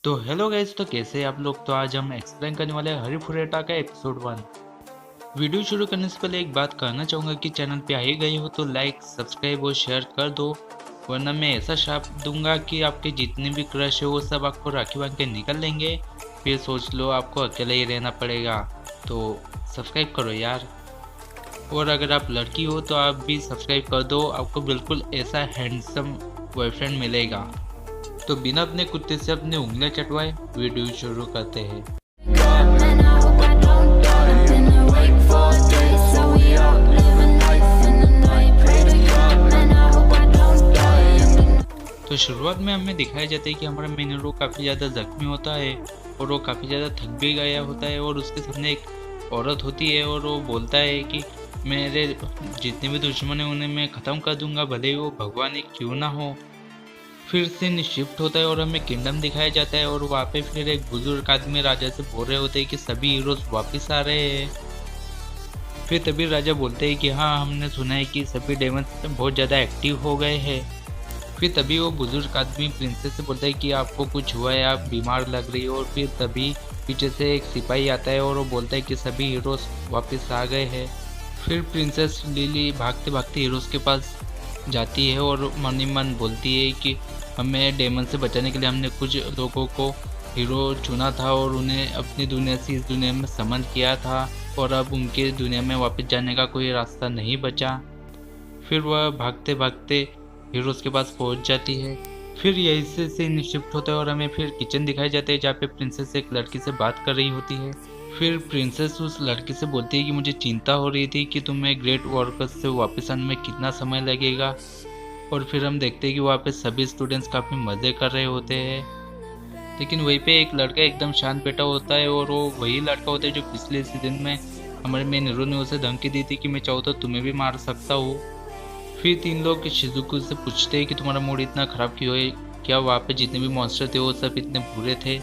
तो hello guys, तो कैसे हैं आप लोग। तो आज हम एक्सप्लेन करने वाले हैं हरी फुरेटा का एपिसोड 1। वीडियो शुरू करने से पहले एक बात कहना चाहूँगा कि चैनल पे आए गए हो तो लाइक सब्सक्राइब और शेयर कर दो, वरना मैं ऐसा श्राप दूंगा कि आपके जितने भी क्रश है वो सब आपको राखी बांध के निकल लेंगे। फिर सोच लो आपको अकेले ही रहना पड़ेगा। तो सब्सक्राइब करो यार। और अगर आप लड़की हो तो आप भी सब्सक्राइब कर दो, आपको बिल्कुल ऐसा हैंडसम बॉयफ्रेंड मिलेगा। तो बिना अपने कुत्ते से अपने उंगलियां चटवाए वीडियो शुरू करते हैं। तो शुरुआत में हमें दिखाया जाता है कि हमारा मेन हीरो काफ़ी ज़्यादा जख्मी होता है और वो काफ़ी ज़्यादा थक भी गया होता है और उसके सामने एक औरत होती है और वो बोलता है कि मेरे जितने भी दुश्मन हैं उन्हें मैं ख़त्म कर दूंगा, भले ही वो भगवान ही क्यों ना हो। फिर सीन शिफ्ट होता है और हमें किंगडम दिखाया जाता है और वहाँ पे फिर एक बुजुर्ग आदमी राजा से बोल रहे होते हैं कि सभी हीरोज वापस आ रहे हैं। फिर तभी राजा बोलते हैं कि हाँ, हमने सुना है कि सभी डेमन्स बहुत ज़्यादा एक्टिव हो गए हैं। फिर तभी वो बुजुर्ग आदमी प्रिंसेस से बोलता है कि आपको कुछ हुआ है, आप बीमार लग रही हो। और फिर तभी पीछे से एक सिपाही आता है और वो बोलता है कि सभी हीरोज वापस आ गए हैं। फिर प्रिंसेस लिली भागते भागते हीरोज के पास जाती है और मन ही मन बोलती है कि हमें डेमन से बचाने के लिए हमने कुछ लोगों को हीरो चुना था और उन्हें अपनी दुनिया से इस दुनिया में समन किया था और अब उनके दुनिया में वापस जाने का कोई रास्ता नहीं बचा। फिर वह भागते भागते हीरोज़ के पास पहुंच जाती है। फिर यहीं से सीन शिफ्ट होता है और हमें फिर किचन दिखाई जाता है जहाँ पे प्रिंसेस एक लड़की से बात कर रही होती है। फिर प्रिंसेस उस लड़की से बोलती है कि मुझे चिंता हो रही थी कि तुम्हें ग्रेट वर्कर्स से वापस आने में कितना समय लगेगा। और फिर हम देखते हैं कि वहाँ पे सभी स्टूडेंट्स काफ़ी मज़े कर रहे होते हैं, लेकिन वहीं पे एक लड़का एकदम शांत बैठा होता है और वो वही लड़का होता है जो पिछले सीजन में हमारे मेन हीरो ने उसे धमकी दी थी कि मैं चाहूँ तो तुम्हें भी मार सकता हूँ। फिर तीन लोग शिजुको से पूछते हैं कि तुम्हारा मूड इतना ख़राब क्यों है, क्या वहाँ पे जितने भी मॉन्स्टर थे वो सब इतने बुरे थे।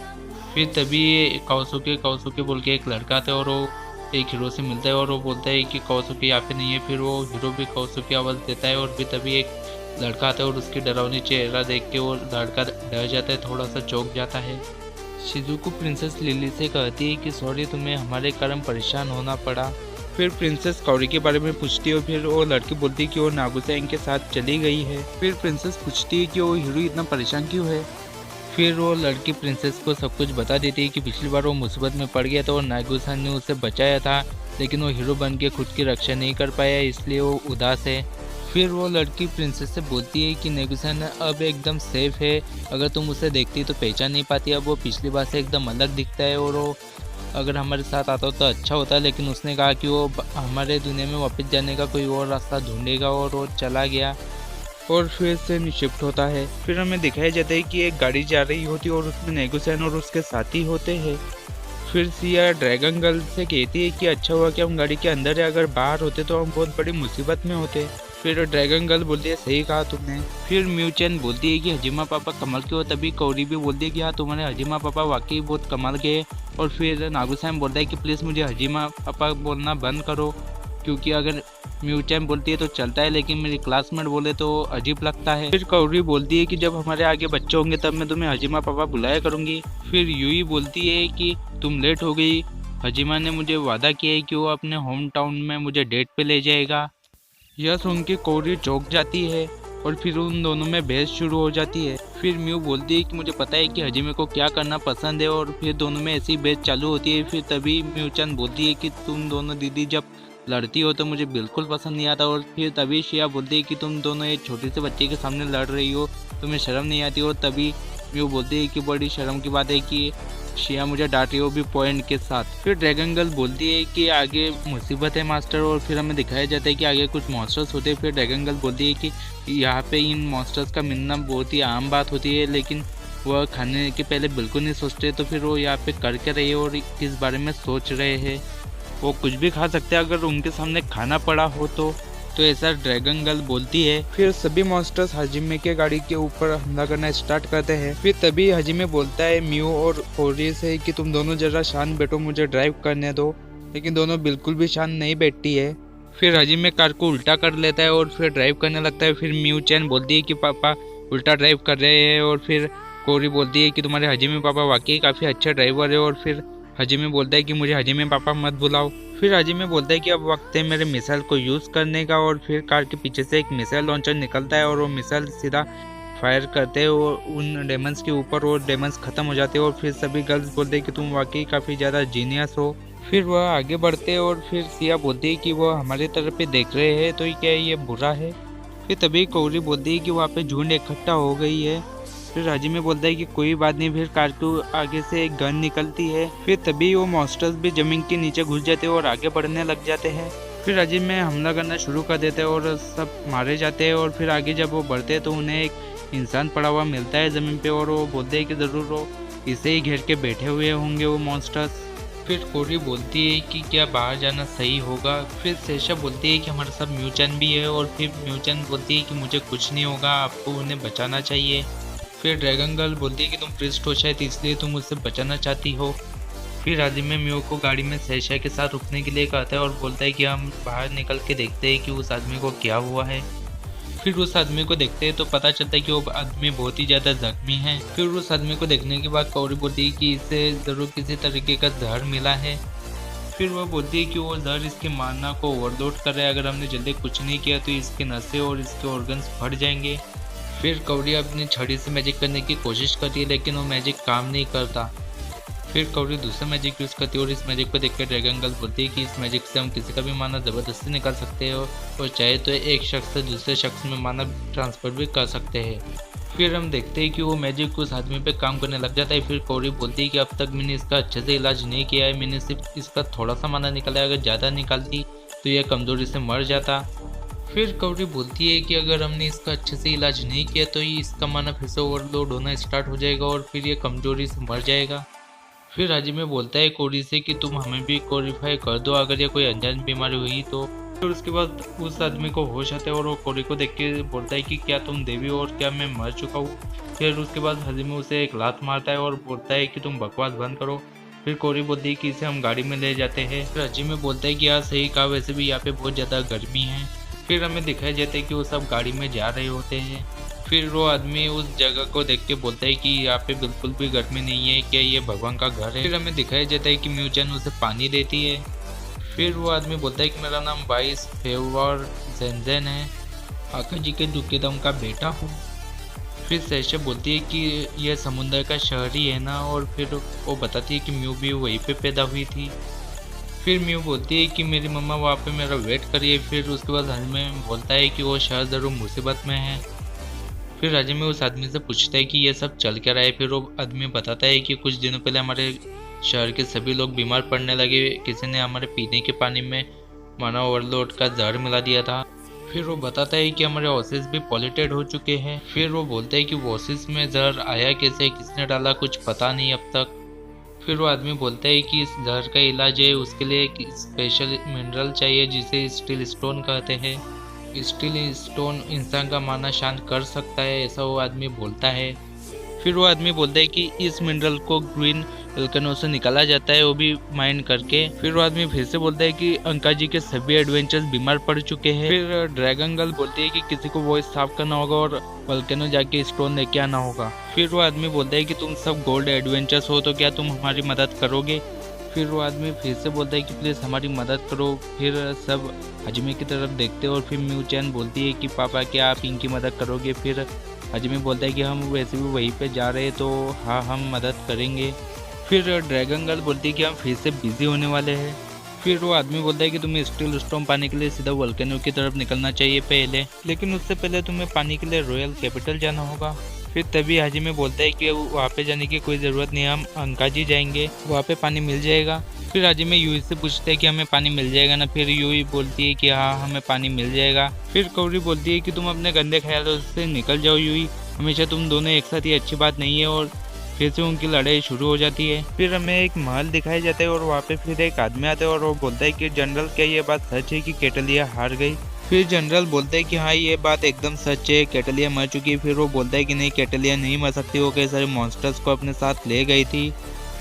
फिर तभी काओसुके बोल के एक लड़का आता है और वो एक हीरो से मिलता है और वो बोलता है कि काओसुके यहाँ पे नहीं है। फिर वो हीरो भी काओसुके आवाज़ देता है और फिर तभी एक लड़का आता है और उसकी डरावनी चेहरा देख के वो लड़का डर जाता है, थोड़ा सा चौंक जाता है। शिजुको प्रिंसेस लिली से कहती है कि सॉरी, तुम्हें हमारे कारण परेशान होना पड़ा। फिर प्रिंसेस कौरी के बारे में पूछती है और फिर वो लड़की बोलती है कि वो नागुसा के साथ चली गई है। फिर प्रिंसेस पूछती है कि वो हीरो इतना परेशान क्यों है। फिर वो लड़की प्रिंसेस को सब कुछ बता देती है कि पिछली बार वो मुसीबत में पड़ गया था और नागुसा ने उसे बचाया था, लेकिन वो हीरो बन के खुद की रक्षा नहीं कर पाया, इसलिए वो उदास है। फिर वो लड़की प्रिंसेस से बोलती है कि नेगुसन अब एकदम सेफ है, अगर तुम उसे देखती तो पहचान नहीं पाती, अब वो पिछली बार से एकदम अलग दिखता है और वो अगर हमारे साथ आता तो अच्छा होता। लेकिन उसने कहा कि वो हमारे दुनिया में वापस जाने का कोई और रास्ता ढूंढेगा और वो चला गया। और फिर से शिफ्ट होता है। फिर हमें दिखाया जाता है कि एक गाड़ी जा रही होती है और उसमें नेगुसन और उसके साथी होते हैं। फिर सिया ड्रैगन गर्ल से कहती है कि अच्छा हुआ कि हम गाड़ी के अंदर है, अगर बाहर होते तो हम बहुत बड़ी मुसीबत में होते। फिर ड्रैगन गर्ल बोलती है सही कहा तुमने। फिर म्यूचन बोलती है कि हजीमा पापा कमाल के हो। तभी कौरी भी बोलती है कि हाँ, तुम्हारे हजीमा पापा वाकई बहुत कमाल के हैं। और फिर नागुसाम बोलता है कि प्लीज़ मुझे हजीमा पापा बोलना बंद करो, क्योंकि अगर म्यूचन बोलती है तो चलता है, लेकिन मेरी क्लासमेट बोले तो अजीब लगता है। फिर कौरी बोलती है कि जब हमारे आगे बच्चे होंगे तब मैं तुम्हें हजीमा पापा बुलाया करूँगी। फिर यूई बोलती है कि तुम लेट हो गई, हजीमा ने मुझे वादा किया है कि वो अपने होम टाउन में मुझे डेट पे ले जाएगा। यह सुन के कौरी चौंक जाती है और फिर उन दोनों में बहस शुरू हो जाती है। फिर म्यू बोलती है कि मुझे पता है कि हजीमे को क्या करना पसंद है और फिर दोनों में ऐसी बहस चालू होती है। फिर तभी म्यूचन बोलती है कि तुम दोनों दीदी जब लड़ती हो तो मुझे बिल्कुल पसंद नहीं आता। और फिर तभी शिया बोलती है कि तुम दोनों एक छोटे से बच्चे के सामने लड़ रही हो, तुम्हें शर्म नहीं आती। और तभी म्यू बोलती है कि बड़ी शर्म की बात है कि शिया मुझे डांट रही हो भी पॉइंट के साथ। फिर ड्रैगन गर्ल बोलती है कि आगे मुसीबत है मास्टर, और फिर हमें दिखाया जाता है कि आगे कुछ मॉन्स्टर्स होते हैं। फिर ड्रैगन गर्ल बोलती है कि यहाँ पे इन मॉन्स्टर्स का मिलना बहुत ही आम बात होती है, लेकिन वह खाने के पहले बिल्कुल नहीं सोचते। तो फिर वो यहाँ पे करके रहे हैं और किस बारे में सोच रहे हैं, वो कुछ भी खा सकते हैं अगर उनके सामने खाना पड़ा हो तो ऐसा ड्रैगन गर्ल बोलती है। फिर सभी मॉन्स्टर्स हजीमे के गाड़ी के ऊपर हमला करना स्टार्ट करते हैं। फिर तभी हजीमे बोलता है म्यू और कौरी से कि तुम दोनों जरा शांत बैठो, मुझे ड्राइव करने दो। लेकिन दोनों बिल्कुल भी शांत नहीं बैठती है। फिर हजीमे कार को उल्टा कर लेता है और फिर ड्राइव करने लगता है। फिर म्यू चैन बोलती है कि पापा उल्टा ड्राइव कर रहे हैं और फिर कोरी बोलती है कि तुम्हारे हजीमी पापा वाकई काफ़ी अच्छा ड्राइवर है, और फिर हजीमी बोलता है कि मुझे हजीमी पापा मत बुलाओ। फिर हजीमी बोलता है कि अब वक्त है मेरे मिसाइल को यूज़ करने का, और फिर कार के पीछे से एक मिसाइल लॉन्चर निकलता है और वो मिसाइल सीधा फायर करते हैं और उन डेमंस के ऊपर, और डेमंस ख़त्म हो जाते हैं। और फिर सभी गर्ल्स बोलते हैं कि तुम वाकई काफ़ी ज़्यादा जीनियस हो। फिर वह आगे बढ़ते हैं और फिर सिया बोलती है कि वह हमारी तरफ पे देख रहे हैं, तो क्या ये बुरा है? फिर तभी कौरी बोलती है कि वहाँ पे झुंड इकट्ठा हो गई है। फिर हजीमी बोलता है कि कोई बात नहीं। फिर कार के आगे से एक गन निकलती है। फिर तभी वो मॉन्स्टर्स भी जमीन के नीचे घुस जाते हैं और आगे बढ़ने लग जाते हैं। फिर हजीमी हमला करना शुरू कर देते हैं और सब मारे जाते हैं। और फिर आगे जब वो बढ़ते हैं तो उन्हें एक इंसान पड़ा हुआ मिलता है ज़मीन पे, और वो बोलते हैं कि ज़रूर वो इसे ही घेर के बैठे हुए होंगे वो मॉन्स्टर्स। फिर कोरी बोलती है कि क्या बाहर जाना सही होगा। फिर सेशा बोलती है कि हमारे साथ म्यूचन भी है, और फिर म्यूचन बोलती है कि मुझे कुछ नहीं होगा, आपको उन्हें बचाना चाहिए। फिर ड्रैगन गर्ल बोलती है कि तुम प्रिस्ट हो शायद, इसलिए तुम उससे बचाना चाहती हो। फिर हाजिमे म्यू को गाड़ी में सेशा के साथ रुकने के लिए कहता है और बोलता है कि हम बाहर निकल के देखते हैं कि उस आदमी को क्या हुआ है। फिर उस आदमी को देखते हैं तो पता चलता है कि वो आदमी बहुत ही ज़्यादा जख्मी है। फिर उस आदमी को देखने के बाद कौरी बोलती है कि इसे ज़रूर किसी तरीके का जहर मिला है। फिर वह बोलती है कि वो जहर इसके माना को ओवरलोड कर रहा है, अगर हमने जल्दी कुछ नहीं किया तो इसके नसें और इसके ऑर्गन्स फट जाएंगे। फिर कौरी अपनी छड़ी से मैजिक करने की कोशिश करती है, लेकिन वो मैजिक काम नहीं करता। फिर कौरी दूसरा मैजिक यूज़ करती है और इस मैजिक को देखकर ड्रैगन गर्ल बोलती है कि इस मैजिक से हम किसी का भी माना ज़बरदस्ती निकाल सकते हैं, और चाहे तो एक शख्स से दूसरे शख्स में माना ट्रांसफ़र भी कर सकते हैं। फिर हम देखते हैं कि वो मैजिक उस आदमी पे काम करने लग जाता है। फिर कौरी बोलती है कि अब तक मैंने इसका अच्छे से इलाज नहीं किया है, मैंने सिर्फ इसका थोड़ा सा माना निकाला है, अगर ज़्यादा निकालती तो यह कमज़ोरी से मर जाता। फिर कौरी बोलती है कि अगर हमने इसका अच्छे से इलाज नहीं किया तो ये इसका माना फिर से ओवरलोड होना स्टार्ट हो जाएगा और फिर ये कमज़ोरी से मर जाएगा। फिर हाजिमे बोलता है कोरी से कि तुम हमें भी कोरिफाई कर दो अगर ये कोई अनजान बीमारी हुई तो। फिर उसके बाद उस आदमी को होश आता है और वो कोरी को देख के बोलता है कि क्या तुम देवी हो और क्या मैं मर चुका हूँ। फिर उसके बाद हाजिमे उसे एक लात मारता है और बोलता है कि तुम बकवास बंद करो। फिर कोरी बोलती है कि इसे हम गाड़ी में ले जाते हैं। फिर हाजिमे बोलता है कि यार सही कहा, वैसे भी यहाँ पे बहुत ज़्यादा गर्मी है। फिर हमें दिखाया जाता है कि वो सब गाड़ी में जा रहे होते हैं। फिर वो आदमी उस जगह को देख के बोलता है कि यहाँ पे बिल्कुल भी गर्मी नहीं है, क्या ये भगवान का घर है। फिर हमें दिखाया जाता है कि म्यूचन उसे पानी देती है। फिर वो आदमी बोलता है कि मेरा नाम 22 फेवर जेनजेन है, आका जी के दुकेदम का बेटा हूँ। फिर सेशा बोलती है कि यह समुद्र का शहर ही है ना, और फिर वो बताती है कि म्यू भी वहीं पे पैदा हुई थी। फिर म्यू बोलती है कि मेरी मम्मा वहाँ पे मेरा वेट करिए। फिर उसके बाद हाजिमे बोलता है कि वो शहर ज़रूर मुसीबत में है। फिर हाजिमे उस आदमी से पूछता है कि ये सब चल क्या रहा है। फिर वो आदमी बताता है कि कुछ दिनों पहले हमारे शहर के सभी लोग बीमार पड़ने लगे, किसी ने हमारे पीने के पानी में माना ओवरलोड का जहर मिला दिया था। फिर वो बताता है कि हमारे ओसिस भी पॉल्यूटेड हो चुके हैं। फिर वो बोलता है कि ओसिस में जहर आया कैसे, किसने डाला, कुछ पता नहीं अब तक। फिर वो आदमी बोलता है कि इस जहर का इलाज है, उसके लिए एक स्पेशल मिनरल चाहिए जिसे स्टील स्टोन कहते हैं। स्टील स्टोन इंसान का माना शांत कर सकता है, ऐसा वो आदमी बोलता है। फिर वो आदमी बोलता है कि इस मिनरल को ग्रीन वोल्केनो से निकाला जाता है, वो भी माइन करके। फिर वो आदमी फिर से बोलता है कि अंका जी के सभी एडवेंचर्स बीमार पड़ चुके हैं। फिर ड्रैगन गर्ल बोलती है कि किसी को वॉइस साफ करना होगा और वोल्केनो जाके स्टोन लेके आना होगा। फिर वो आदमी बोलता है कि तुम सब गोल्ड एडवेंचर्स हो, तो क्या तुम हमारी मदद करोगे। फिर वो आदमी फिर से बोलता है कि प्लीज़ हमारी मदद करो। फिर सब हाजिमे की तरफ देखते हैं और फिर म्यूचन बोलती है कि पापा क्या आप इनकी मदद करोगे। फिर हाजिमे बोलता है कि हम वैसे भी वहीं पे जा रहे हैं तो हाँ हम मदद करेंगे। फिर ड्रैगन गर्ल बोलती है कि हम फिर से बिजी होने वाले हैं। फिर वो आदमी बोलता है कि तुम्हें स्टील स्टोन पाने के लिए सीधा वोल्केनो की तरफ निकलना चाहिए पहले, लेकिन उससे पहले तुम्हें पानी के लिए रॉयल कैपिटल जाना होगा। फिर तभी हाजिमे बोलता है कि वहाँ पे जाने की कोई ज़रूरत नहीं है, हम अंका जी जाएंगे, वहाँ पे पानी मिल जाएगा। फिर हाजिमे यूई से पूछते हैं कि हमें पानी मिल जाएगा ना। फिर यूई बोलती है कि हाँ हमें पानी मिल जाएगा। फिर कौरी बोलती है कि तुम अपने गंदे ख्यालों से निकल जाओ यूई, हमेशा तुम दोनों एक साथ ही अच्छी बात नहीं है। और फिर से उनकी लड़ाई शुरू हो जाती है। फिर हमें एक महल दिखाया जाता है और वहाँ पे फिर एक आदमी आता है और वो बोलता है कि जनरल क्या ये बात सच है कि केटलिया हार गई। फिर जनरल बोलते हैं कि हाँ ये बात एकदम सच है, केटलिया मर चुकी है। फिर वो बोलता है कि नहीं केटलिया नहीं मर सकती, वो कई सारे मॉन्स्टर्स को अपने साथ ले गई थी।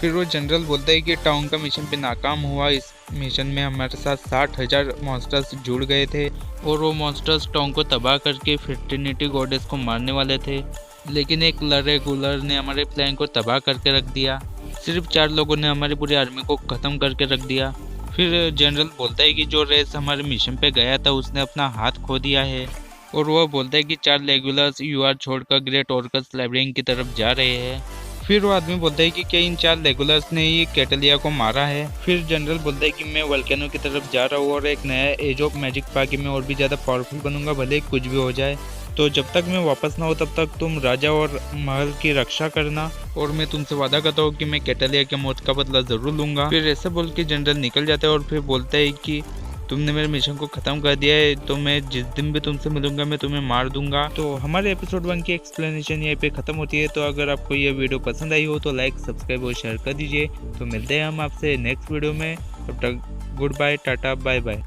फिर वो जनरल बोलता है कि टाउन का मिशन पे नाकाम हुआ, इस मिशन में हमारे साथ 60,000 मॉन्स्टर्स जुड़ गए थे और वो मॉन्स्टर्स टाउन को तबाह करके फिटर्निटी गॉडेस को मारने वाले थे। लेकिन एक रेगुलर ने हमारे प्लान को तबाह करके रख दिया। सिर्फ 4 लोगों ने हमारी पूरी आर्मी को ख़त्म करके रख दिया। फिर जनरल बोलता है कि जो रेस हमारे मिशन पे गया था उसने अपना हाथ खो दिया है, और वह बोलता है कि 4 रेगुलर्स यूआर छोड़कर ग्रेट ऑर्कस लैब्रिंथ की तरफ जा रहे हैं। फिर वो आदमी बोलता है कि क्या इन 4 रेगुलर्स ने ही कैटलिया को मारा है। फिर जनरल बोलता है कि मैं वल्केनो की तरफ जा रहा हूँ और एक नया एज ऑफ मैजिक पाके मैं और भी ज़्यादा पावरफुल बनूंगा, भले कुछ भी हो जाए। तो जब तक मैं वापस ना हो तब तक तुम राजा और महल की रक्षा करना, और मैं तुमसे वादा करता हूँ कि मैं कैटलिया की मौत का बदला जरूर लूंगा। फिर ऐसा बोल के जनरल निकल जाता है और फिर बोलता है कि तुमने मेरे मिशन को ख़त्म कर दिया है, तो मैं जिस दिन भी तुमसे मिलूंगा मैं तुम्हें मार दूंगा। तो हमारे एपिसोड 1 की एक्सप्लेनेशन यहीं पे ख़त्म होती है। तो अगर आपको ये वीडियो पसंद आई हो तो लाइक, सब्सक्राइब और शेयर कर दीजिए। तो मिलते हैं हम आपसे नेक्स्ट वीडियो में। तब तक good bye, tata, bye bye.